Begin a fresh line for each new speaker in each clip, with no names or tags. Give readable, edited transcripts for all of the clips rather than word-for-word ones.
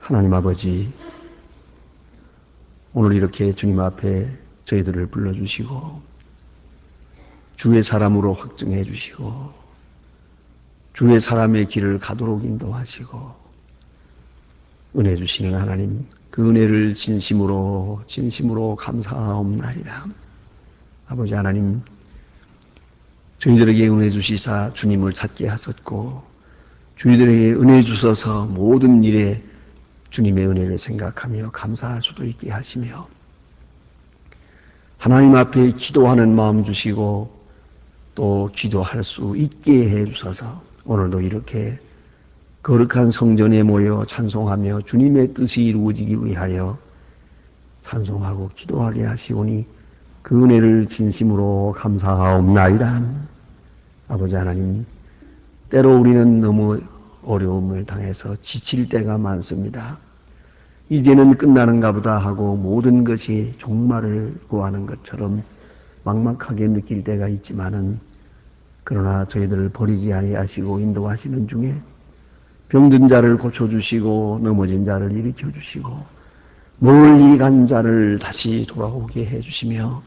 하나님 아버지, 오늘 이렇게 주님 앞에 저희들을 불러주시고 주의 사람으로 확증해 주시고 주의 사람의 길을 가도록 인도하시고 은혜 주시는 하나님, 그 은혜를 진심으로 감사하옵나이다. 아버지 하나님, 저희들에게 은혜 주시사 주님을 찾게 하셨고 저희들에게 은혜 주셔서 모든 일에 주님의 은혜를 생각하며 감사할 수도 있게 하시며 하나님 앞에 기도하는 마음 주시고 또 기도할 수 있게 해 주셔서 오늘도 이렇게 거룩한 성전에 모여 찬송하며 주님의 뜻이 이루어지기 위하여 찬송하고 기도하게 하시오니 그 은혜를 진심으로 감사하옵나이다. 아버지 하나님, 때로 우리는 너무 어려움을 당해서 지칠 때가 많습니다. 이제는 끝나는가 보다 하고 모든 것이 종말을 구하는 것처럼 막막하게 느낄 때가 있지만은 그러나 저희들을 버리지 아니하시고 인도하시는 중에 병든 자를 고쳐주시고 넘어진 자를 일으켜주시고 멀리 간 자를 다시 돌아오게 해주시며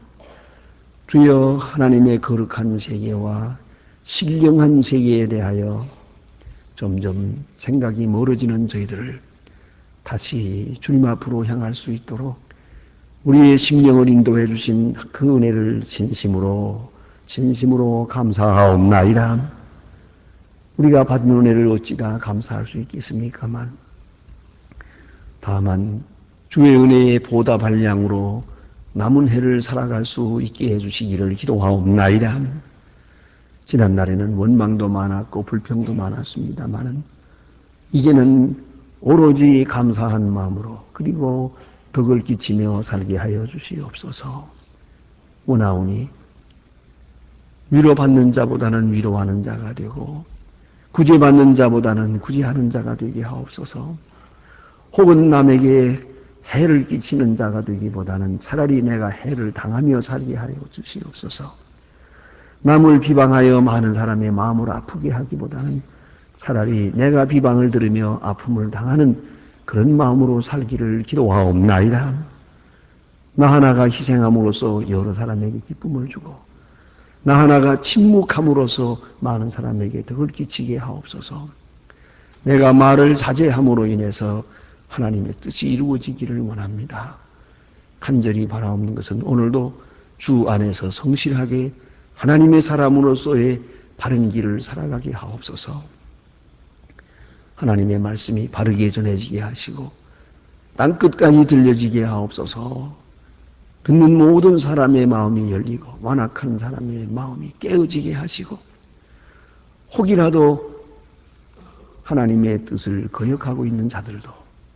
주여 하나님의 거룩한 세계와 신령한 세계에 대하여 점점 생각이 멀어지는 저희들을 다시 주님 앞으로 향할 수 있도록 우리의 심령을 인도해 주신 그 은혜를 진심으로 감사하옵나이다. 우리가 받는 은혜를 어찌다 감사할 수 있겠습니까만 다만 주의 은혜에 보답할 양으로 남은 해를 살아갈 수 있게 해주시기를 기도하옵나이다. 지난날에는 원망도 많았고 불평도 많았습니다마는 이제는 오로지 감사한 마음으로 그리고 덕을 끼치며 살게 하여 주시옵소서. 원하오니 위로받는 자보다는 위로하는 자가 되고 구제받는 자보다는 구제하는 자가 되게 하옵소서. 혹은 남에게 해를 끼치는 자가 되기보다는 차라리 내가 해를 당하며 살게 하여 주시옵소서. 남을 비방하여 많은 사람의 마음을 아프게 하기보다는 차라리 내가 비방을 들으며 아픔을 당하는 그런 마음으로 살기를 기도하옵나이다. 나 하나가 희생함으로써 여러 사람에게 기쁨을 주고 나 하나가 침묵함으로써 많은 사람에게 덕을 끼치게 하옵소서. 내가 말을 자제함으로 인해서 하나님의 뜻이 이루어지기를 원합니다. 간절히 바라옵는 것은 오늘도 주 안에서 성실하게 하나님의 사람으로서의 바른 길을 살아가게 하옵소서. 하나님의 말씀이 바르게 전해지게 하시고 땅끝까지 들려지게 하옵소서. 듣는 모든 사람의 마음이 열리고 완악한 사람의 마음이 깨어지게 하시고 혹이라도 하나님의 뜻을 거역하고 있는 자들도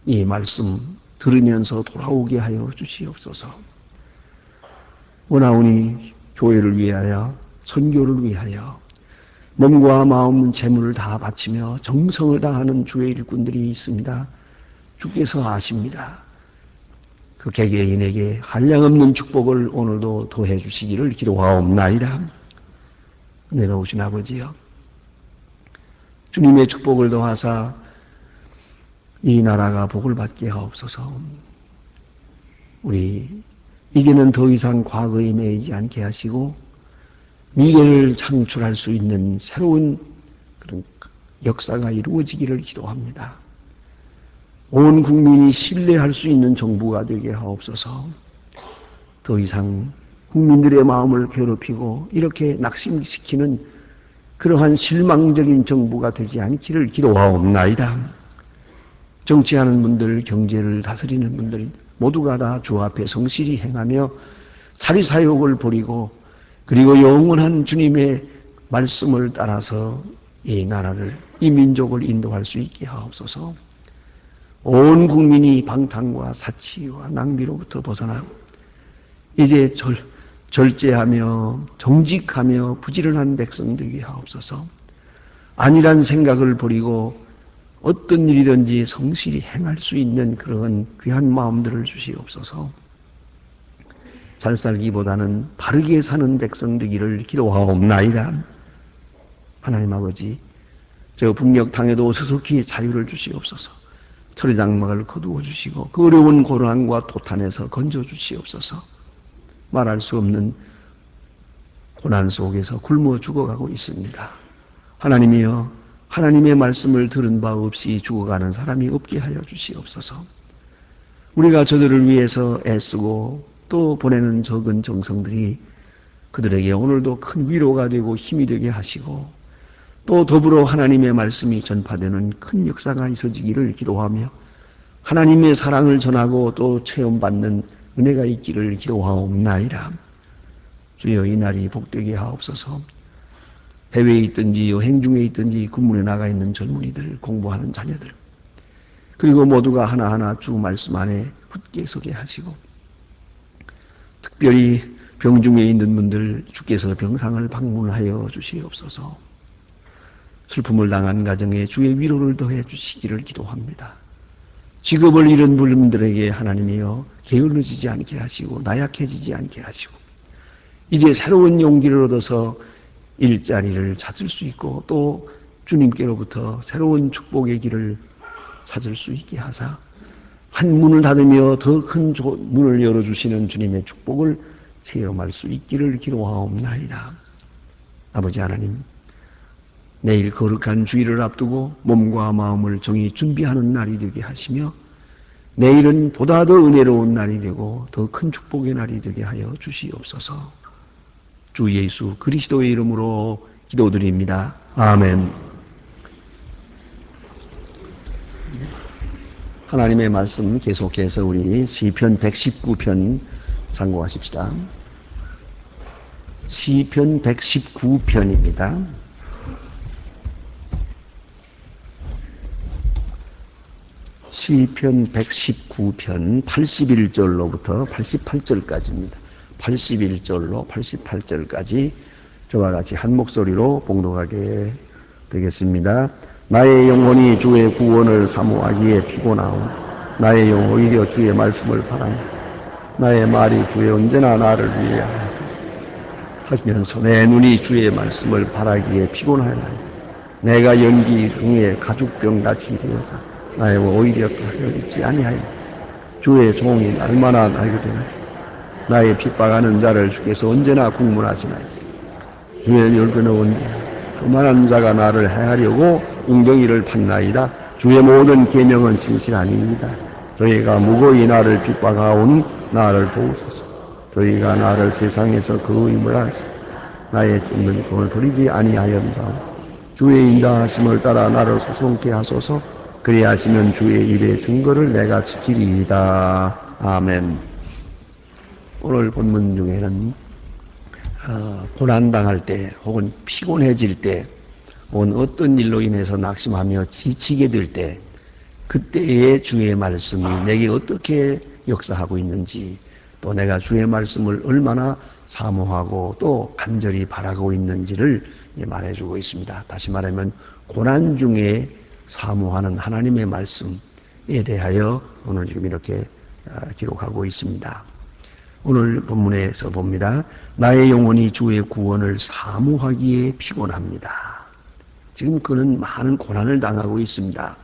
이 말씀 들으면서 돌아오게 하여 주시옵소서. 원하오니 교회를 위하여 선교를 위하여 몸과 마음 재물을 다 바치며 정성을 다하는 주의 일꾼들이 있습니다. 주께서 아십니다. 그 개개인에게 한량없는 축복을 오늘도 더해 주시기를 기도하옵나이다. 은혜로우신 아버지여, 주님의 축복을 더하사 이 나라가 복을 받게 하옵소서. 우리 이제는 더 이상 과거에 매이지 않게 하시고 미래를 창출할 수 있는 새로운 그런 역사가 이루어지기를 기도합니다. 온 국민이 신뢰할 수 있는 정부가 되게 하옵소서. 더 이상 국민들의 마음을 괴롭히고 이렇게 낙심시키는 그러한 실망적인 정부가 되지 않기를 기도하옵나이다. 정치하는 분들, 경제를 다스리는 분들 모두가 다 주 앞에 성실히 행하며 사리사욕을 버리고 그리고 영원한 주님의 말씀을 따라서 이 나라를, 이 민족을 인도할 수 있게 하옵소서. 온 국민이 방탕과 사치와 낭비로부터 벗어나고 이제 절제하며 정직하며 부지런한 백성 되게 하옵소서. 안일한 생각을 버리고 어떤 일이든지 성실히 행할 수 있는 그런 귀한 마음들을 주시옵소서. 잘 살기보다는 바르게 사는 백성 되기를 기도하옵나이다. 하나님 아버지, 저 북녘 땅에도 스스키 자유를 주시옵소서. 철의 장막을 거두어 주시고 그 어려운 고난과 도탄에서 건져 주시옵소서. 말할 수 없는 고난 속에서 굶어 죽어가고 있습니다. 하나님이여, 하나님의 말씀을 들은 바 없이 죽어가는 사람이 없게 하여 주시옵소서. 우리가 저들을 위해서 애쓰고 또 보내는 적은 정성들이 그들에게 오늘도 큰 위로가 되고 힘이 되게 하시고 또 더불어 하나님의 말씀이 전파되는 큰 역사가 있어지기를 기도하며 하나님의 사랑을 전하고 또 체험받는 은혜가 있기를 기도하옵나이다. 주여, 이 날이 복되게 하옵소서. 해외에 있든지 여행 중에 있든지 군문에 나가 있는 젊은이들, 공부하는 자녀들, 그리고 모두가 하나하나 주 말씀 안에 굳게 서게 하시고 특별히 병중에 있는 분들 주께서 병상을 방문하여 주시옵소서. 슬픔을 당한 가정에 주의 위로를 더해 주시기를 기도합니다. 직업을 잃은 분들에게 하나님이여 게을러지지 않게 하시고 나약해지지 않게 하시고 이제 새로운 용기를 얻어서 일자리를 찾을 수 있고 또 주님께로부터 새로운 축복의 길을 찾을 수 있게 하사 한 문을 닫으며 더 큰 문을 열어주시는 주님의 축복을 체험할 수 있기를 기도하옵나이다. 아버지 하나님, 내일 거룩한 주일을 앞두고 몸과 마음을 정히 준비하는 날이 되게 하시며 내일은 보다 더 은혜로운 날이 되고 더 큰 축복의 날이 되게 하여 주시옵소서. 주 예수 그리스도의 이름으로 기도드립니다. 아멘. 하나님의 말씀 계속해서 우리 시편 119편 상고하십시다. 시편 119편입니다. 시편 119편 81절로부터 88절까지입니다. 81절로 88절까지 저와 같이 한 목소리로 봉독하게 되겠습니다. 나의 영혼이 주의 구원을 사모하기에 피곤하오. 나의 영 오히려 주의 말씀을 바라며 나의 말이 주의 언제나 나를 위해 하시면서 내 눈이 주의 말씀을 바라기에 피곤하나니 내가 연기 중에 가죽병같이 되어서 나의 오히려 가려있지 아니하여 주의 종이 날마다 나이거든 나의 핍박하는 자를 주께서 언제나 국문하시나이. 주의 열거놓은 그만한 자가 나를 해하려고 웅덩이를 팠나이다. 주의 모든 계명은 신실하니이다. 저희가 무고히 나를 핍박하오니 나를 도우소서. 저희가 나를 세상에서 거의물 하시 나의 짓는 돈을 버리지 아니하였사오. 주의 인자하심을 따라 나를 소송케 하소서. 그리하시면 주의 입의 증거를 내가 지키리이다. 아멘. 오늘 본문 중에는 고난당할 때 혹은 피곤해질 때 혹은 어떤 일로 인해서 낙심하며 지치게 될 때 그때의 주의 말씀이 내게 어떻게 역사하고 있는지 또 내가 주의 말씀을 얼마나 사모하고 또 간절히 바라고 있는지를 말해주고 있습니다. 다시 말하면 고난 중에 사모하는 하나님의 말씀에 대하여 오늘 지금 이렇게 기록하고 있습니다. 오늘 본문에서 봅니다. 나의 영혼이 주의 구원을 사모하기에 피곤합니다. 지금 그는 많은 고난을 당하고 있습니다.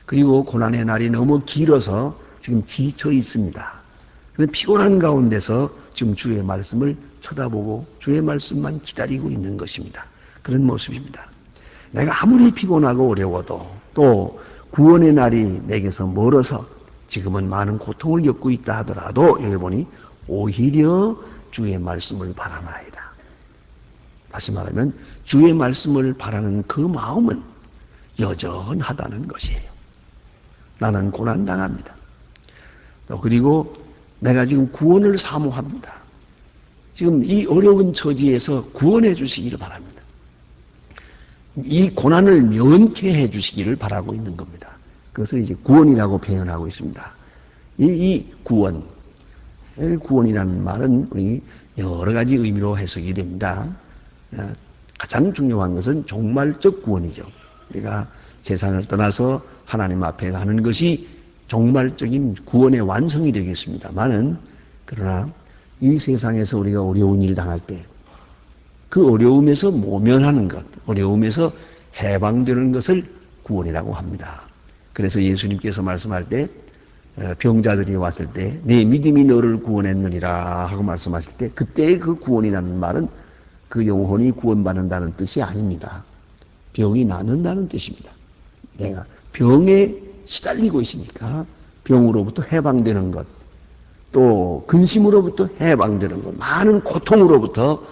그리고 고난의 날이 너무 길어서 지금 지쳐 있습니다. 그런데 피곤한 가운데서 지금 주의 말씀을 쳐다보고 주의 말씀만 기다리고 있는 것입니다. 그런 모습입니다. 내가 아무리 피곤하고 어려워도 또 구원의 날이 내게서 멀어서 지금은 많은 고통을 겪고 있다 하더라도 여기 보니 오히려 주의 말씀을 바라나이다. 다시 말하면 주의 말씀을 바라는 그 마음은 여전하다는 것이에요. 나는 고난당합니다. 그리고 내가 지금 구원을 사모합니다. 지금 이 어려운 처지에서 구원해 주시기를 바랍니다. 이 고난을 면케해 주시기를 바라고 있는 겁니다. 그것을 이제 구원이라고 표현하고 있습니다. 이 구원이라는 말은 우리 여러 가지 의미로 해석이 됩니다. 가장 중요한 것은 종말적 구원이죠. 우리가 세상을 떠나서 하나님 앞에 가는 것이 종말적인 구원의 완성이 되겠습니다만은 그러나 이 세상에서 우리가 어려운 일 당할 때 그 어려움에서 모면하는 것, 어려움에서 해방되는 것을 구원이라고 합니다. 그래서 예수님께서 말씀할 때 병자들이 왔을 때 내 믿음이 너를 구원했느니라 하고 말씀하실 때 그때의 그 구원이라는 말은 그 영혼이 구원받는다는 뜻이 아닙니다. 병이 낫는다는 뜻입니다. 내가 병에 시달리고 있으니까 병으로부터 해방되는 것, 또 근심으로부터 해방되는 것, 많은 고통으로부터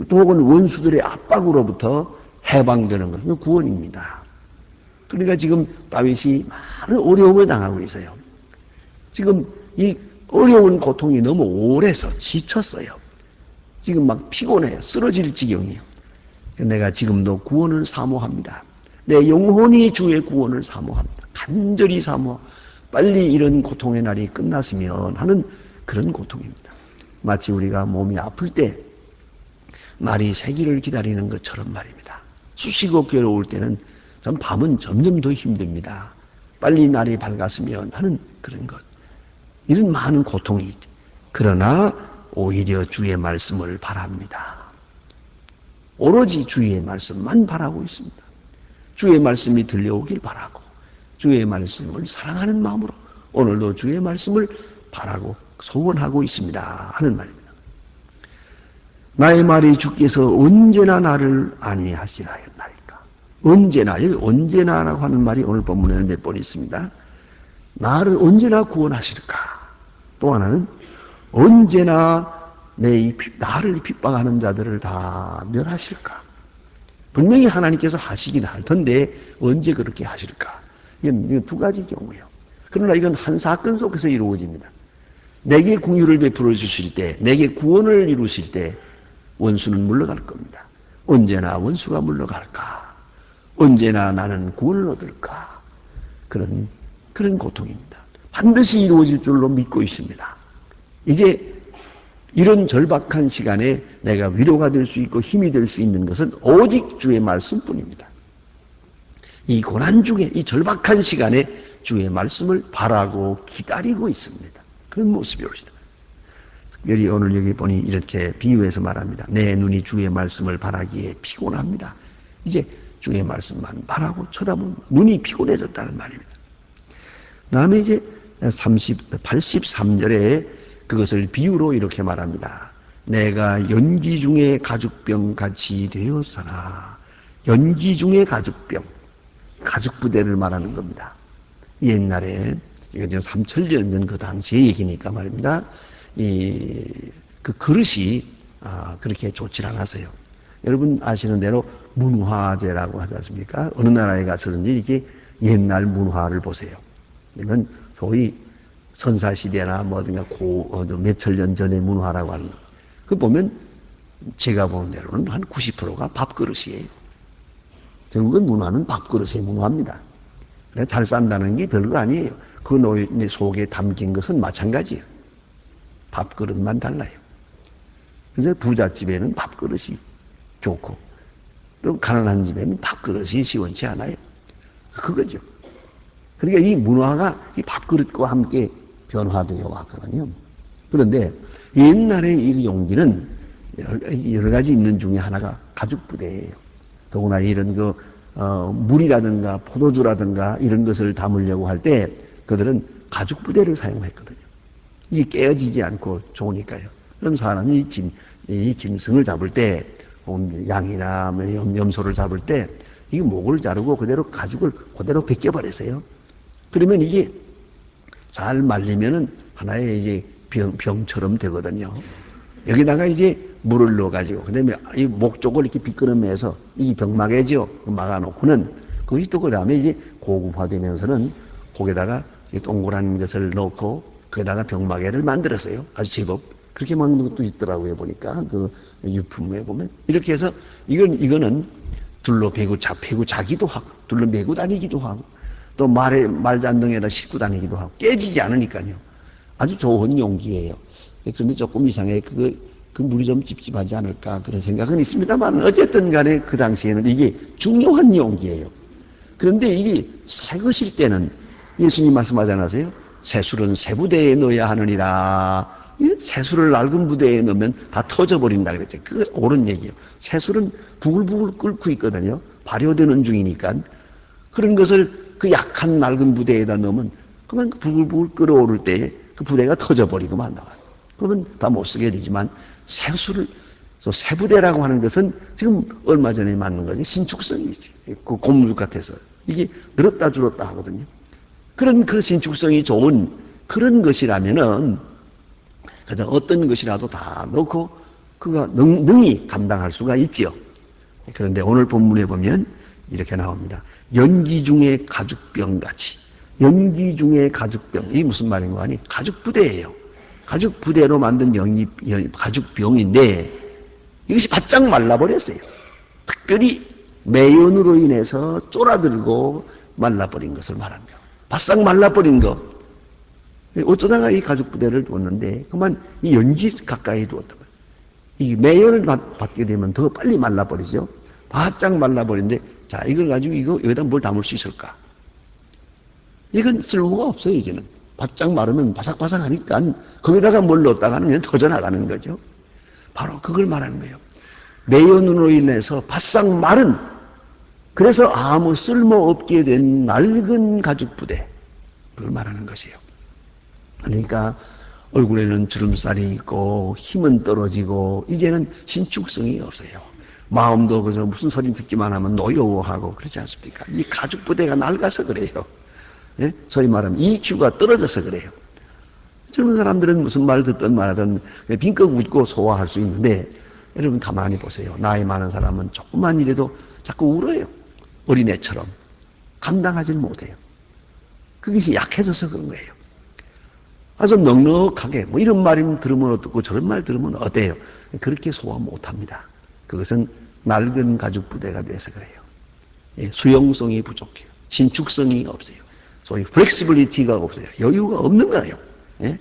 또 혹은 원수들의 압박으로부터 해방되는 것은 구원입니다. 그러니까 지금 다윗이 많은 어려움을 당하고 있어요. 지금 이 어려운 고통이 너무 오래서 지쳤어요. 지금 막 피곤해요. 쓰러질 지경이에요. 내가 지금도 구원을 사모합니다. 내 영혼이 주의 구원을 사모합니다. 간절히 사모. 빨리 이런 고통의 날이 끝났으면 하는 그런 고통입니다. 마치 우리가 몸이 아플 때 날이 새기를 기다리는 것처럼 말입니다. 쑤시고 괴로울 때는 전 밤은 점점 더 힘듭니다. 빨리 날이 밝았으면 하는 그런 것. 이런 많은 고통이 있죠. 그러나 오히려 주의 말씀을 바랍니다. 오로지 주의 말씀만 바라고 있습니다. 주의 말씀이 들려오길 바라고 주의 말씀을 사랑하는 마음으로 오늘도 주의 말씀을 바라고 소원하고 있습니다 하는 말입니다. 나의 말이 주께서 언제나 나를 안위하시라 했나이까. 언제나, 여기 언제나라고 하는 말이 오늘 본문에는 몇 번 있습니다. 나를 언제나 구원하실까. 또 하나는 언제나 나를 핍박하는 자들을 다 멸하실까. 분명히 하나님께서 하시긴 할 텐데 언제 그렇게 하실까. 이건 두 가지 경우예요. 그러나 이건 한 사건 속에서 이루어집니다. 내게 긍휼을 베풀어 주실 때, 내게 구원을 이루실 때 원수는 물러갈 겁니다. 언제나 원수가 물러갈까? 언제나 나는 구원을 얻을까? 그런 고통입니다. 반드시 이루어질 줄로 믿고 있습니다. 이제 이런 절박한 시간에 내가 위로가 될 수 있고 힘이 될 수 있는 것은 오직 주의 말씀뿐입니다. 이 고난 중에, 이 절박한 시간에 주의 말씀을 바라고 기다리고 있습니다. 그런 모습이 오시다. 특별히 오늘 여기 보니 이렇게 비유해서 말합니다. 내 눈이 주의 말씀을 바라기에 피곤합니다. 이제 주의 말씀만 바라고 쳐다보면 눈이 피곤해졌다는 말입니다. 다음에 이제 83절에 그것을 비유로 이렇게 말합니다. 내가 연기 중에 가죽병 같이 되었으나, 연기 중에 가죽병, 가죽부대를 말하는 겁니다. 옛날에 이거 삼천년 전 그 당시의 얘기니까 말입니다. 그 그릇이 그렇게 좋지 않았어요. 여러분 아시는 대로 문화재라고 하지 않습니까? 어느 나라에 가서든지 이렇게 옛날 문화를 보세요. 그러면 소위 선사시대나 뭐든가 몇천 년 전의 문화라고 하는 거. 그 보면 제가 본 대로는 한 90%가 밥그릇이에요. 결국은 문화는 밥그릇의 문화입니다. 잘 산다는 게 별거 아니에요. 그 속에 담긴 것은 마찬가지예요. 밥그릇만 달라요. 그래서 부잣집에는 밥그릇이 좋고 또 가난한 집에는 밥그릇이 시원치 않아요. 그거죠. 그러니까 이 문화가 이 밥그릇과 함께 변화되어 왔거든요. 그런데 옛날에 이 용기는 여러 가지 있는 중에 하나가 가죽부대예요. 더구나 이런 물이라든가 포도주라든가 이런 것을 담으려고 할 때 그들은 가죽부대를 사용했거든요. 이게 깨어지지 않고 좋으니까요. 그럼 사람이 이 짐승을 잡을 때, 양이나 염소를 잡을 때 이게 목을 자르고 그대로 가죽을 그대로 벗겨버렸어요. 그러면 이게 잘 말리면은 하나의 이제 병처럼 되거든요. 여기다가 이제 물을 넣어가지고, 그 다음에 이 목 쪽을 이렇게 비끄러매서 이 병마개죠. 막아놓고는, 거기 또 그 다음에 이제 고급화되면서는 거기다가 동그란 것을 넣고, 거기다가 병마개를 만들었어요. 아주 제법. 그렇게 만든 것도 있더라고요. 보니까. 그 유품에 보면. 이렇게 해서 이거는 둘러 베고 자기도 하고, 둘러 메고 다니기도 하고, 또 말잔등에다 싣고 다니기도 하고, 깨지지 않으니까요. 아주 좋은 용기예요. 그런데 조금 이상해. 그 물이 좀 찝찝하지 않을까 그런 생각은 있습니다만 어쨌든 간에 그 당시에는 이게 중요한 용기예요. 그런데 이게 새 것일 때는 예수님 말씀하지 않으세요? 새술은 새 부대에 넣어야 하느니라. 새술을 낡은 부대에 넣으면 다 터져버린다 그랬죠. 그거 옳은 얘기예요. 새술은 부글부글 끓고 있거든요. 발효되는 중이니까. 그런 것을 그 약한 낡은 부대에다 넣으면 그만 부글부글 끓어오를 때에 그 부대가 터져버리고 만다가 그러면 다 못 쓰게 되지만 새수를 새 부대라고 하는 것은 지금 얼마 전에 만든 거지 신축성이지. 그 고무줄 같아서 이게 늘었다 줄었다 하거든요. 그런 그 신축성이 좋은 그런 것이라면은 그저 어떤 것이라도 다 넣고 그가 능히 감당할 수가 있지요. 그런데 오늘 본문에 보면 이렇게 나옵니다. 연기 중에 가죽병 같이. 연기 중에 가죽병. 이게 무슨 말인가 하니 가죽부대예요. 가죽부대로 만든 가죽병인데 이것이 바짝 말라버렸어요. 특별히 매연으로 인해서 쫄아들고 말라버린 것을 말합니다. 바싹 말라버린 것. 어쩌다가 이 가죽부대를 뒀는데 그만 이 연기 가까이 두었단 말이에요. 이 매연을 받게 되면 더 빨리 말라버리죠. 바짝 말라버린데 자 이걸 가지고 이거 여기다 뭘 담을 수 있을까? 이건 쓸모가 없어요. 이제는 바짝 마르면 바삭바삭하니까 거기다가 뭘 넣었다가는 그냥 터져나가는 거죠. 바로 그걸 말하는 거예요. 매연으로 인해서 바싹 마른 그래서 아무 쓸모없게 된 낡은 가죽부대 그걸 말하는 것이에요. 그러니까 얼굴에는 주름살이 있고 힘은 떨어지고 이제는 신축성이 없어요. 마음도 그저 무슨 소리 듣기만 하면 노여워하고 그러지 않습니까? 이 가죽부대가 낡아서 그래요. 예? 소위 말하면 EQ가 떨어져서 그래요. 젊은 사람들은 무슨 말 듣든 말하든 빈껏 웃고 소화할 수 있는데 여러분 가만히 보세요. 나이 많은 사람은 조금만 이래도 자꾸 울어요. 어린애처럼. 감당하지 못해요. 그것이 약해져서 그런 거예요. 아주 넉넉하게 뭐 이런 말 들으면 어떻고 저런 말 들으면 어때요? 그렇게 소화 못합니다. 그것은 낡은 가죽부대가 돼서 그래요. 예, 수용성이 부족해요. 신축성이 없어요. 소위 플렉시빌리티가 없어요. 여유가 없는 거예요. 예?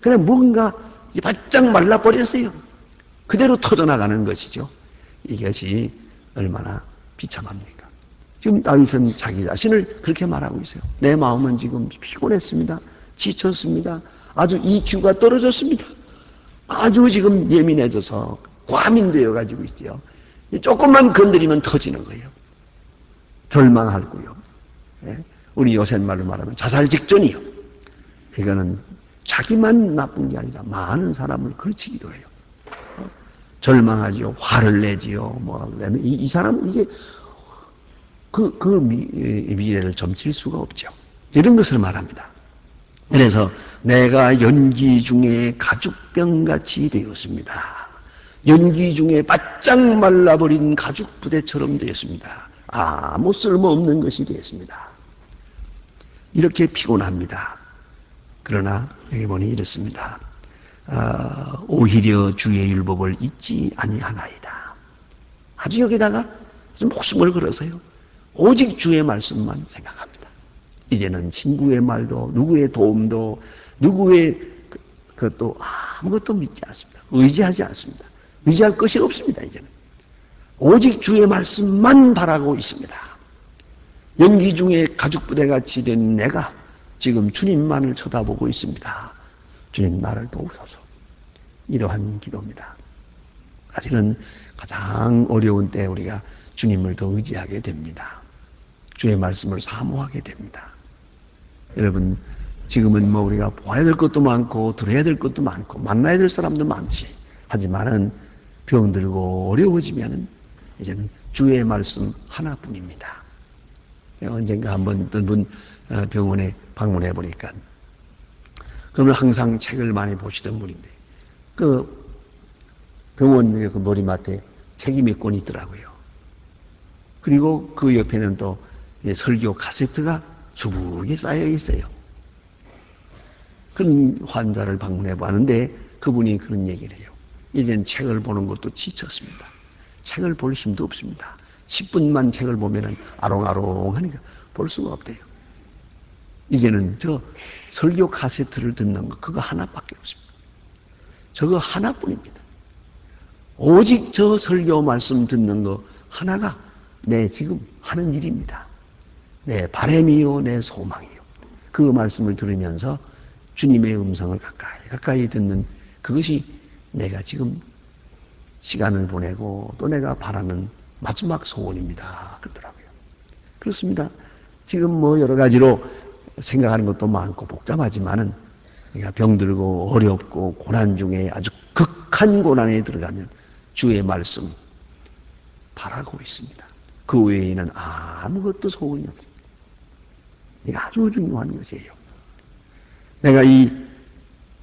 그냥 뭔가 바짝 말라버렸어요. 그대로 터져나가는 것이죠. 이것이 얼마나 비참합니까? 지금 다윗은 자기 자신을 그렇게 말하고 있어요. 내 마음은 지금 피곤했습니다. 지쳤습니다. 아주 EQ가 떨어졌습니다. 아주 지금 예민해져서 과민되어 가지고 있죠. 조금만 건드리면 터지는 거예요. 절망하고요. 예? 우리 요새 말로 말하면 자살 직전이요. 이거는 자기만 나쁜 게 아니라 많은 사람을 걸치기도 해요. 절망하지요. 화를 내지요. 그다음에 이 사람은 이게 미래를 점칠 수가 없죠. 이런 것을 말합니다. 그래서 내가 연기 중에 가죽병같이 되었습니다. 연기 중에 바짝 말라버린 가죽부대처럼 되었습니다. 아무 쓸모없는 것이 되었습니다. 이렇게 피곤합니다. 그러나 여기 보니 이렇습니다. 오히려 주의 율법을 잊지 아니하나이다. 아주 여기다가 목숨을 걸어서요. 오직 주의 말씀만 생각합니다. 이제는 친구의 말도 누구의 도움도 누구의 그것도 아무것도 믿지 않습니다. 의지하지 않습니다. 의지할 것이 없습니다. 이제는 오직 주의 말씀만 바라고 있습니다. 연기 중에 가죽부대같이 된 내가 지금 주님만을 쳐다보고 있습니다. 주님 나를 도우소서. 이러한 기도입니다. 사실은 가장 어려운 때 우리가 주님을 더 의지하게 됩니다. 주의 말씀을 사모하게 됩니다. 여러분 지금은 우리가 보아야 될 것도 많고 들어야 될 것도 많고 만나야 될 사람도 많지. 하지만은 병들고 어려워지면은 이제는 주의 말씀 하나뿐입니다. 언젠가 한번 어떤 분 병원에 방문해 보니까 그러면 항상 책을 많이 보시던 분인데 그 병원 그 머리맡에 책이 몇 권 있더라고요. 그리고 그 옆에는 또 설교 카세트가 수북이 쌓여 있어요. 그런 환자를 방문해 봤는데 그분이 그런 얘기를 해요. 이젠 책을 보는 것도 지쳤습니다. 책을 볼 힘도 없습니다. 10분만 책을 보면은 아롱아롱하니까 볼 수가 없대요. 이제는 저 설교 카세트를 듣는 거 그거 하나밖에 없습니다. 저거 하나뿐입니다. 오직 저 설교 말씀 듣는 거 하나가 내 지금 하는 일입니다. 내 바람이요 내 소망이요. 그 말씀을 들으면서 주님의 음성을 가까이 듣는 그것이 내가 지금 시간을 보내고 또 내가 바라는 마지막 소원입니다. 그러더라고요. 그렇습니다. 지금 뭐 여러 가지로 생각하는 것도 많고 복잡하지만은 우리가 병들고 어렵고 고난 중에 아주 극한 고난에 들어가면 주의 말씀 바라고 있습니다. 그 외에는 아무것도 소원이 없습니다. 이게 아주 중요한 것이에요. 내가 이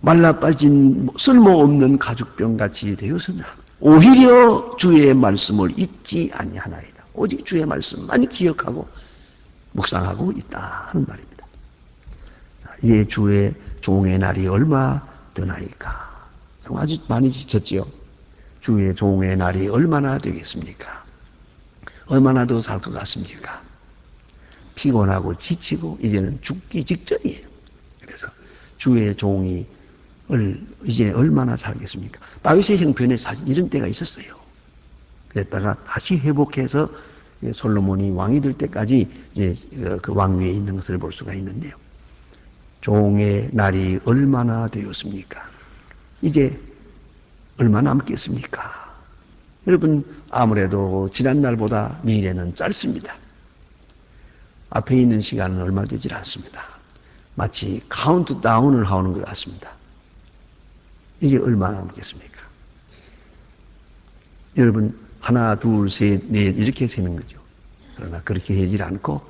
말라빠진 쓸모없는 가죽병같이 되어서는 오히려 주의 말씀을 잊지 아니하나이다. 오직 주의 말씀만 기억하고 묵상하고 있다 하는 말입니다. 이제 주의 종의 날이 얼마 되나이까? 아주 많이 지쳤지요. 주의 종의 날이 얼마나 되겠습니까? 얼마나 더 살 것 같습니까? 피곤하고 지치고 이제는 죽기 직전이에요. 그래서 주의 종이 이제 얼마나 살겠습니까? 다윗의 형편에 사실 이런 때가 있었어요. 그랬다가 다시 회복해서 솔로몬이 왕이 될 때까지 이제 그 왕위에 있는 것을 볼 수가 있는데요. 종의 날이 얼마나 되었습니까? 이제 얼마 남겠습니까? 여러분, 아무래도 지난 날보다 미래는 짧습니다. 앞에 있는 시간은 얼마 되질 않습니다. 마치 카운트다운을 하는 것 같습니다. 이제 얼마 남겠습니까? 여러분, 하나, 둘, 셋, 넷 이렇게 세는 거죠. 그러나 그렇게 하질 않고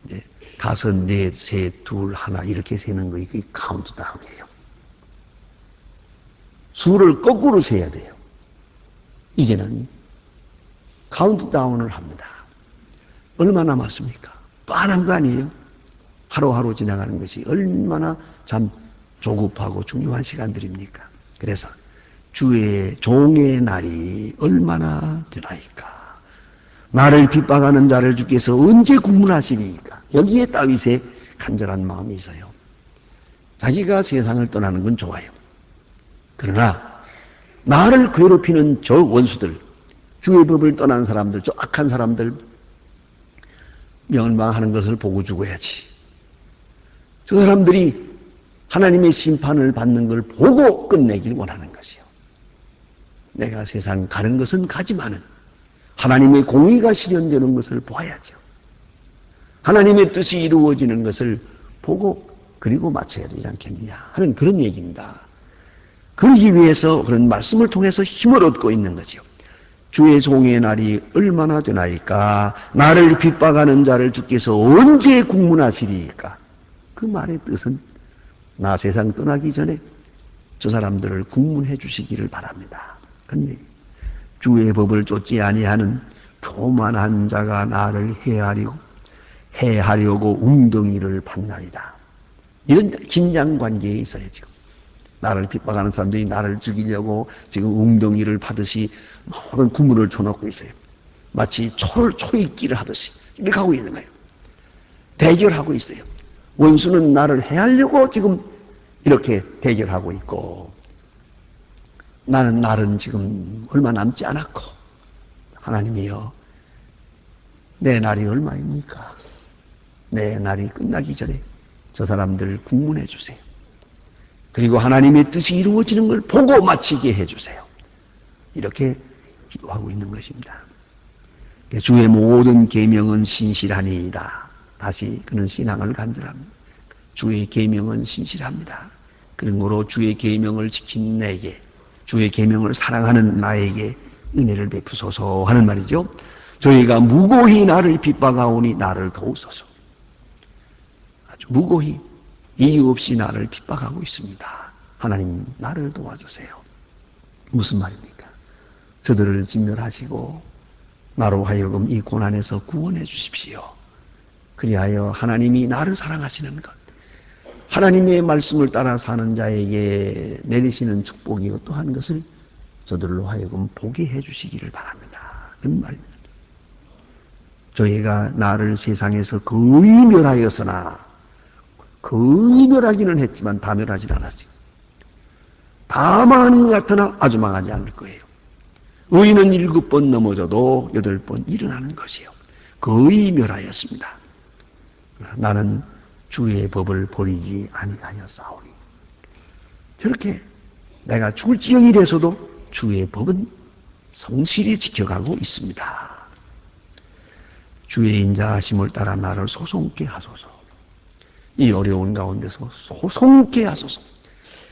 이제 다섯, 넷, 셋, 둘, 하나 이렇게 세는 거 이게 카운트다운이에요. 수를 거꾸로 세야 돼요. 이제는 카운트다운을 합니다. 얼마 남았습니까? 뻔한 거 아니에요? 하루하루 지나가는 것이 얼마나 참 조급하고 중요한 시간들입니까? 그래서 주의 종의 날이 얼마나 되나이까? 나를 핍박하는 자를 주께서 언제 국문하시리이까? 여기에 다윗의 간절한 마음이 있어요. 자기가 세상을 떠나는 건 좋아요. 그러나 나를 괴롭히는 저 원수들, 주의 법을 떠난 사람들, 저 악한 사람들 멸망하는 것을 보고 죽어야지. 저 사람들이 하나님의 심판을 받는 걸 보고 끝내길 원하는 것이요. 내가 세상 가는 것은 가지만은 하나님의 공의가 실현되는 것을 보아야죠. 하나님의 뜻이 이루어지는 것을 보고 그리고 마쳐야 되지 않겠느냐 하는 그런 얘기입니다. 그러기 위해서 그런 말씀을 통해서 힘을 얻고 있는 거죠. 주의 종의 날이 얼마나 되나이까? 나를 핍박하는 자를 주께서 언제 국문하시리이까? 그 말의 뜻은 나 세상 떠나기 전에 저 사람들을 국문해 주시기를 바랍니다. 근데 주의 법을 쫓지 아니하는 교만한 자가 나를 해하려고 웅덩이를 판나이다. 이런 긴장 관계에 있어요. 지금 나를 핍박하는 사람들이 나를 죽이려고 지금 웅덩이를 파듯이 모든 구물을 쳐놓고 있어요. 마치 초입기를 하듯이 이렇게 하고 있는 거예요. 대결하고 있어요. 원수는 나를 해하려고 지금 이렇게 대결하고 있고 나는 지금 얼마 남지 않았고 하나님이여 내 날이 얼마입니까? 내 날이 끝나기 전에 저 사람들을 국문해 주세요. 그리고 하나님의 뜻이 이루어지는 걸 보고 마치게 해주세요. 이렇게 기도하고 있는 것입니다. 주의 모든 계명은 신실하니이다. 다시 그는 신앙을 간절합니다. 주의 계명은 신실합니다. 그러므로 주의 계명을 지킨 내게, 주의 계명을 사랑하는 나에게 은혜를 베푸소서 하는 말이죠. 저희가 무고히 나를 핍박하오니 나를 도우소서. 아주 무고히 이유 없이 나를 핍박하고 있습니다. 하나님 나를 도와주세요. 무슨 말입니까? 저들을 진멸하시고 나로 하여금 이 고난에서 구원해 주십시오. 그리하여 하나님이 나를 사랑하시는 것, 하나님의 말씀을 따라 사는 자에게 내리시는 축복이 어떠한 것을 저들로 하여금 보게 해 주시기를 바랍니다. 그런 말입니다. 저희가 나를 세상에서 거의 멸하였으나 거의 멸하기는 했지만 다 멸하진 않았어요. 다 망하는 것 같으나 아주 망하지 않을 거예요. 의인은 7번 넘어져도 8번 일어나는 것이요. 거의 멸하였습니다. 나는 주의 법을 버리지 아니하였사오니. 저렇게 내가 죽을지경이 돼서도 주의 법은 성실히 지켜가고 있습니다. 주의 인자하심을 따라 나를 소송케 하소서. 이 어려운 가운데서 소송케 하소서.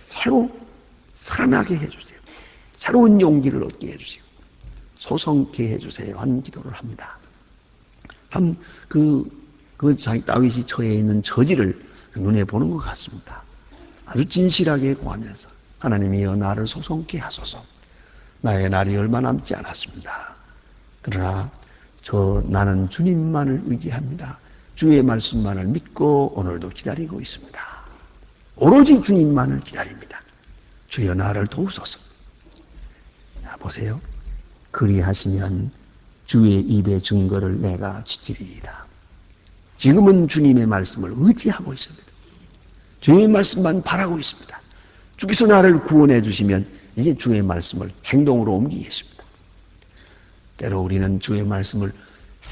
새로 살아나게 해주세요. 새로운 용기를 얻게 해주시고 소송케 해주세요 하는 기도를 합니다. 자기 다윗이 처해 있는 처지를 눈에 보는 것 같습니다. 아주 진실하게 구하면서 하나님이여 나를 소송케 하소서. 나의 날이 얼마 남지 않았습니다. 그러나 나는 주님만을 의지합니다. 주의 말씀만을 믿고 오늘도 기다리고 있습니다. 오로지 주님만을 기다립니다. 주여 나를 도우소서. 자, 보세요. 그리하시면 주의 입의 증거를 내가 지키리이다. 지금은 주님의 말씀을 의지하고 있습니다. 주님의 말씀만 바라고 있습니다. 주께서 나를 구원해 주시면 이제 주의 말씀을 행동으로 옮기겠습니다. 때로 우리는 주의 말씀을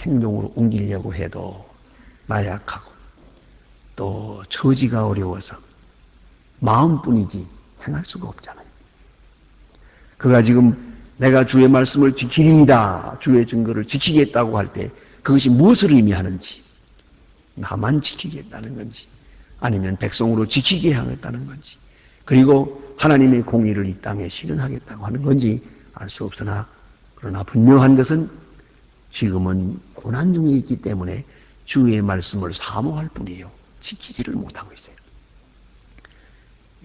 행동으로 옮기려고 해도 나약하고 또 처지가 어려워서 마음뿐이지 행할 수가 없잖아요. 그가 지금 내가 주의 말씀을 지키리이다, 주의 증거를 지키겠다고 할 때 그것이 무엇을 의미하는지, 나만 지키겠다는 건지 아니면 백성으로 지키게 하겠다는 건지 그리고 하나님의 공의를 이 땅에 실현하겠다고 하는 건지 알 수 없으나 그러나 분명한 것은 지금은 고난 중에 있기 때문에 주의 말씀을 사모할 뿐이에요. 지키지를 못하고 있어요.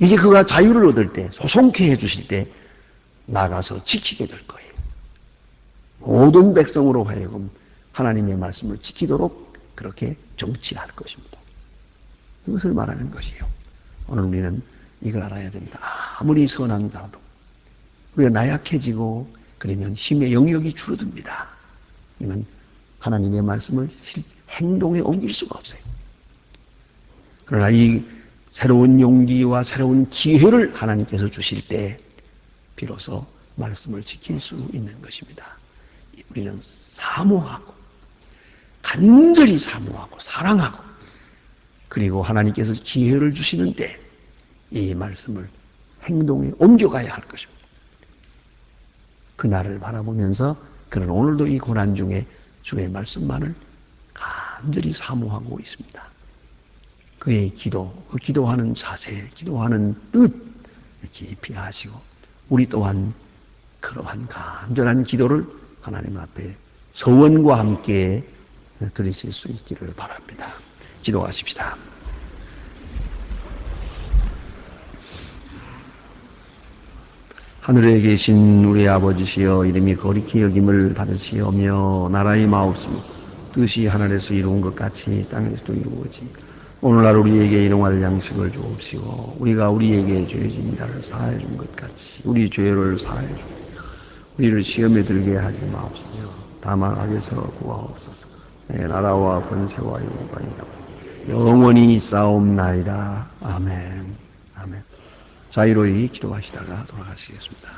이제 그가 자유를 얻을 때, 소송케 해주실 때 나가서 지키게 될 거예요. 모든 백성으로 하여금 하나님의 말씀을 지키도록 그렇게 정치할 것입니다. 이것을 말하는 것이에요. 오늘 우리는 이걸 알아야 됩니다. 아무리 선한 자도 우리가 나약해지고 그러면 힘의 영역이 줄어듭니다. 그러면 하나님의 말씀을 행동에 옮길 수가 없어요. 그러나 이 새로운 용기와 새로운 기회를 하나님께서 주실 때 비로소 말씀을 지킬 수 있는 것입니다. 우리는 사모하고 간절히 사모하고 사랑하고 그리고 하나님께서 기회를 주시는데 이 말씀을 행동에 옮겨가야 할 것입니다. 그날을 바라보면서 그는 오늘도 이 고난 중에 주의 말씀만을 간절히 사모하고 있습니다. 그의 기도, 그 기도하는 자세, 기도하는 뜻 깊이 하시고 우리 또한 그러한 간절한 기도를 하나님 앞에 서원과 함께 드리실 수 있기를 바랍니다. 기도하십시다. 하늘에 계신 우리 아버지시여 이름이 거룩히 여김을 받으시오며 나라의 마옵소서 뜻이 하늘에서 이루은 것 같이 땅에서도 이루어지 오늘날 우리에게 일용할 양식을 주옵시고 우리가 우리에게 죄진 자를 사하여 준 것 같이 우리 죄를 사하여 주옵소서 우리를 시험에 들게 하지 마옵소서 다만 악에서 구하옵소서 내 나라와 권세와 영광이 영원히 싸움나이다. 아멘. 아멘. 자유로이 기도하시다가 돌아가시겠습니다.